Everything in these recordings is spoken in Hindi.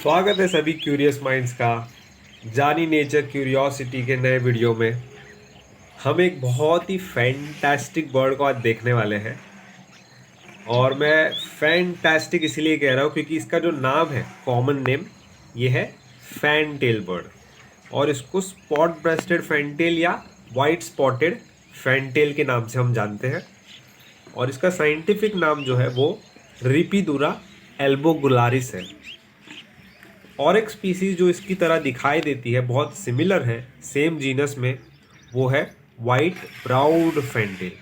स्वागत है सभी क्यूरियस माइंड्स का जानी नेचर क्यूरियोसिटी के नए वीडियो में। हम एक बहुत ही फैंटास्टिक बर्ड को आज देखने वाले हैं। और मैं फैंटास्टिक इसलिए कह रहा हूँ क्योंकि इसका जो नाम है, कॉमन नेम, ये है फैनटेल बर्ड। और इसको स्पॉट ब्रेस्टेड फैनटेल या वाइट स्पॉटेड फैनटेल के नाम से हम जानते हैं। और इसका साइंटिफिक नाम जो है वो रिपीदुरा एल्बोगुलारिस है। और एक स्पीसीज जो इसकी तरह दिखाई देती है, बहुत सिमिलर है सेम जीनस में, वो है वाइट ब्राउड फैंटेल।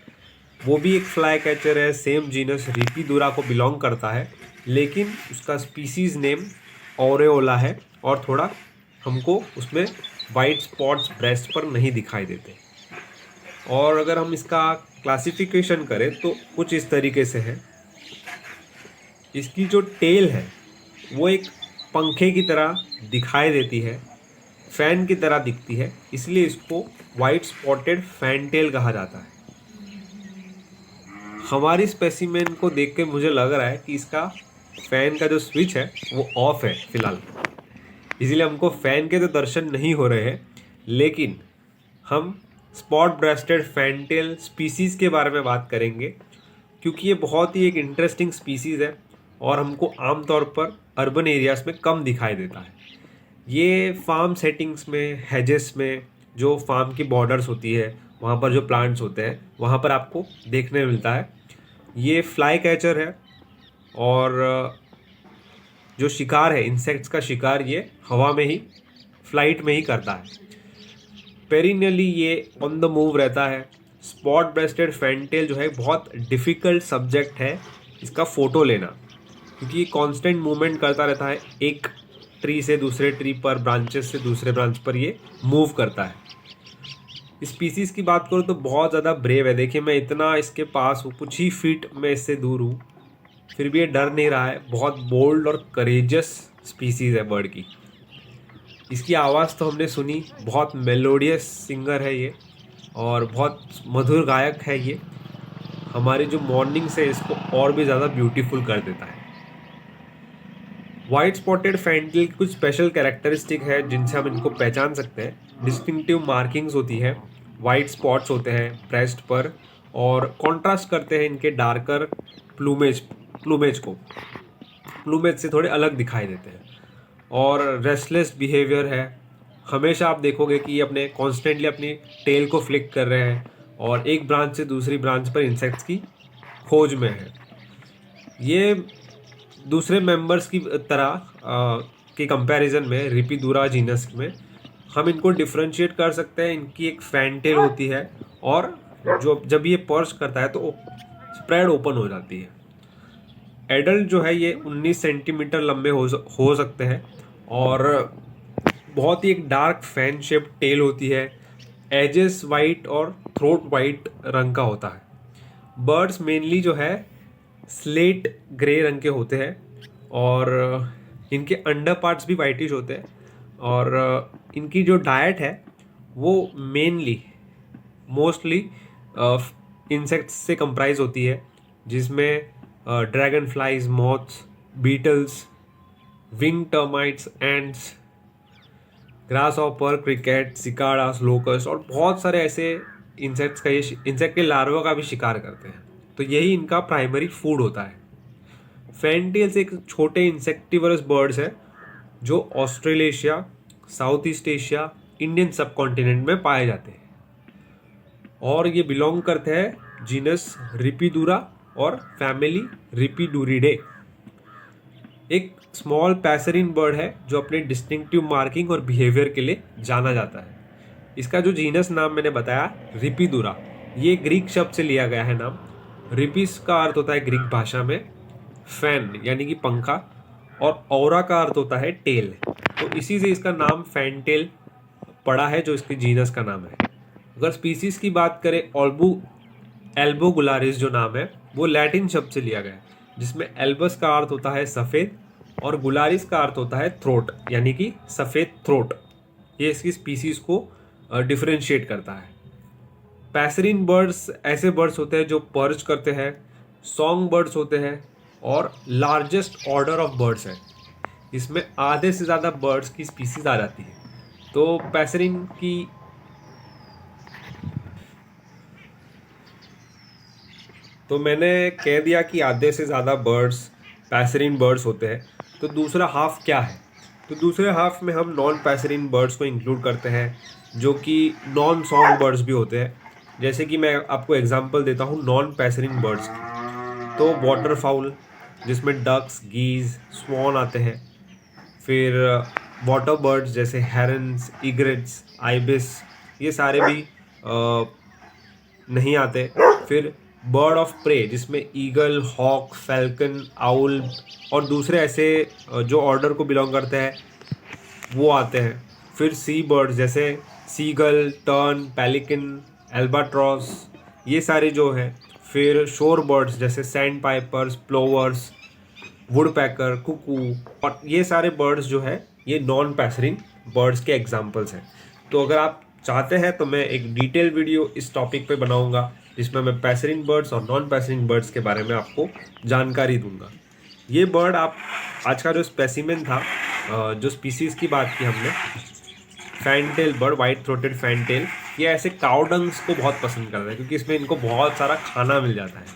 वो भी एक फ्लाई कैचर है, सेम जीनस रिपीदुरा को बिलोंग करता है, लेकिन उसका स्पीसीज नेम ओरेओला है और थोड़ा हमको उसमें वाइट स्पॉट्स ब्रेस्ट पर नहीं दिखाई देते। और अगर हम इसका क्लासिफिकेशन करें तो कुछ इस तरीके से है। इसकी जो टेल है वो एक पंखे की तरह दिखाई देती है, फैन की तरह दिखती है, इसलिए इसको वाइट स्पॉटेड फैनटेल कहा जाता है। हमारी स्पेसिमेन को देख के मुझे लग रहा है कि इसका फैन का जो स्विच है वो ऑफ है फिलहाल, इसीलिए हमको फैन के तो दर्शन नहीं हो रहे हैं। लेकिन हम स्पॉट ब्रेस्टेड फैनटेल स्पीसीज़ के बारे में बात करेंगे, क्योंकि ये बहुत ही एक इंटरेस्टिंग स्पीसीज़ है और हमको आमतौर पर अर्बन एरियाज़ में कम दिखाई देता है। ये फार्म सेटिंग्स में, हेजेस में, जो फार्म की बॉर्डर्स होती है वहाँ पर जो प्लांट्स होते हैं वहाँ पर आपको देखने मिलता है। ये फ्लाई कैचर है और जो शिकार है, इंसेक्ट्स का शिकार, ये हवा में ही, फ्लाइट में ही करता है। पेरिनियली ये ऑन द मूव रहता है। स्पॉट ब्रेस्टेड फैनटेल जो है बहुत डिफ़िकल्ट सब्जेक्ट है इसका फ़ोटो लेना, क्योंकि ये कांस्टेंट मूवमेंट करता रहता है, एक ट्री से दूसरे ट्री पर, ब्रांचेस से दूसरे ब्रांच पर ये मूव करता है। स्पीसीज़ की बात करूँ तो बहुत ज़्यादा ब्रेव है। देखिए, मैं इतना इसके पास हूँ, कुछ ही फीट मैं इससे दूर हूँ, फिर भी ये डर नहीं रहा है। बहुत बोल्ड और करेजियस स्पीसीज़ है बर्ड की। इसकी आवाज़ तो हमने सुनी, बहुत मेलोडियस सिंगर है ये और बहुत मधुर गायक है ये। हमारी जो मॉर्निंग से इसको और भी ज़्यादा ब्यूटीफुल कर देता है। वाइट स्पॉटेड फैंटेल की कुछ स्पेशल कैरेक्टरिस्टिक है जिनसे हम इनको पहचान सकते हैं। डिस्टिंक्टिव मार्किंग्स होती है, वाइट स्पॉट्स होते हैं ब्रेस्ट पर और कॉन्ट्रास्ट करते हैं इनके डार्कर प्लूमेज को, प्लूमेज से थोड़े अलग दिखाई देते हैं। और रेस्टलेस बिहेवियर है, हमेशा आप देखोगे कि ये अपने कॉन्स्टेंटली अपनी टेल को फ्लिक कर रहे हैं और एक ब्रांच से दूसरी ब्रांच पर इंसेक्ट्स की खोज में है। ये दूसरे मेंबर्स की तरह के कंपैरिजन में, रिपीदुरा जीनस में, हम इनको डिफरेंशिएट कर सकते हैं। इनकी एक फैनटेल होती है और जो जब ये पर्च करता है तो स्प्रेड ओपन हो जाती है। एडल्ट जो है ये 19 सेंटीमीटर लंबे हो सकते हैं और बहुत ही एक डार्क फैन शेप टेल होती है। एजेस वाइट और थ्रोट वाइट रंग का होता है। बर्ड्स मेनली जो है स्लेट ग्रे रंग के होते हैं और इनके अंडर पार्ट्स भी वाइटिश होते हैं। और इनकी जो डाइट है वो मेनली मोस्टली इंसेक्ट्स से कंप्राइज होती है, जिसमें dragonflies, moths, beetles, wing termites, ants, grasshopper, cricket, cicadas, locust और बहुत सारे ऐसे इंसेक्ट्स का, ये इंसेक्ट के लार्वा का भी शिकार करते हैं। तो यही इनका प्राइमरी फूड होता है। फैनटेल्स एक छोटे इंसेक्टिवरस बर्ड्स है जो Australasia, south east Asia, Indian सब कॉन्टिनेंट में पाए जाते हैं और ये बिलोंग करते हैं जीनस रिपीदुरा और फैमिली रिपीडुरिडे। एक स्मॉल पैसरीन बर्ड है जो अपने डिस्टिंक्टिव मार्किंग और बिहेवियर के लिए जाना जाता है। इसका जो जीनस नाम मैंने बताया, रिपीदुरा, ये ग्रीक शब्द से लिया गया है नाम। रिपिस का अर्थ होता है ग्रीक भाषा में फैन यानी कि पंखा, और औरा का अर्थ होता है टेल। तो इसी से इसका नाम फैनटेल पड़ा है, जो इसके जीनस का नाम है। अगर स्पीसीज की बात करें, एल्बोगुलारिस जो नाम है वो लैटिन शब्द से लिया गया है, जिसमें एल्बस का अर्थ होता है सफ़ेद और गुलारिस का अर्थ होता है थ्रोट यानी कि सफ़ेद थ्रोट। ये इसकी स्पीसीज को डिफरेंशिएट करता है। पैसरीन बर्ड्स ऐसे बर्ड्स होते हैं जो पर्च करते हैं, सॉन्ग बर्ड्स होते हैं और लार्जेस्ट ऑर्डर ऑफ बर्ड्स है। इसमें आधे से ज़्यादा बर्ड्स की स्पीसीज आ जाती है। तो पैसरिन की तो मैंने कह दिया कि आधे से ज़्यादा बर्ड्स पैसरीन बर्ड्स होते हैं। तो दूसरा हाफ क्या है? तो दूसरे हाफ में हम नॉन पैसरीन बर्ड्स को इंक्लूड करते हैं, जो कि नॉन सॉन्ग बर्ड्स भी होते हैं। जैसे कि मैं आपको एग्जांपल देता हूँ नॉन पैसरीन बर्ड्स की। तो वाटर फाउल, जिसमें डक्स, गीज, स्वॉन आते हैं। फिर वाटर बर्ड्स जैसे हेरन्स, इग्रेट्स, आइबिस, ये सारे भी नहीं आते। फिर बर्ड ऑफ प्रे, जिसमें ईगल, हॉक, फैल्कन, आउल और दूसरे ऐसे जो ऑर्डर को बिलोंग करते हैं वो आते हैं। फिर सी बर्ड्स जैसे सीगल, टर्न, पेलिकन, एल्बाट्रॉस, ये सारे जो हैं। फिर शोर बर्ड्स जैसे sandpipers, plovers, woodpecker, cuckoo, और ये सारे बर्ड्स जो है ये नॉन पैसरिंग बर्ड्स के एग्जाम्पल्स हैं। तो अगर आप चाहते हैं तो मैं एक डिटेल वीडियो इस टॉपिक पे बनाऊंगा, जिसमें मैं पैसरिंग बर्ड्स और नॉन पैसरिंग बर्ड्स के बारे में आपको जानकारी दूंगा। ये बर्ड आप आज का जो स्पेसिमेन था, जो स्पीसीज़ की बात की हमने, फैनटेल बर्ड, वाइट थ्रोटेड फैनटेल, ये ऐसे काउडंग्स को बहुत पसंद करता है क्योंकि इसमें इनको बहुत सारा खाना मिल जाता है।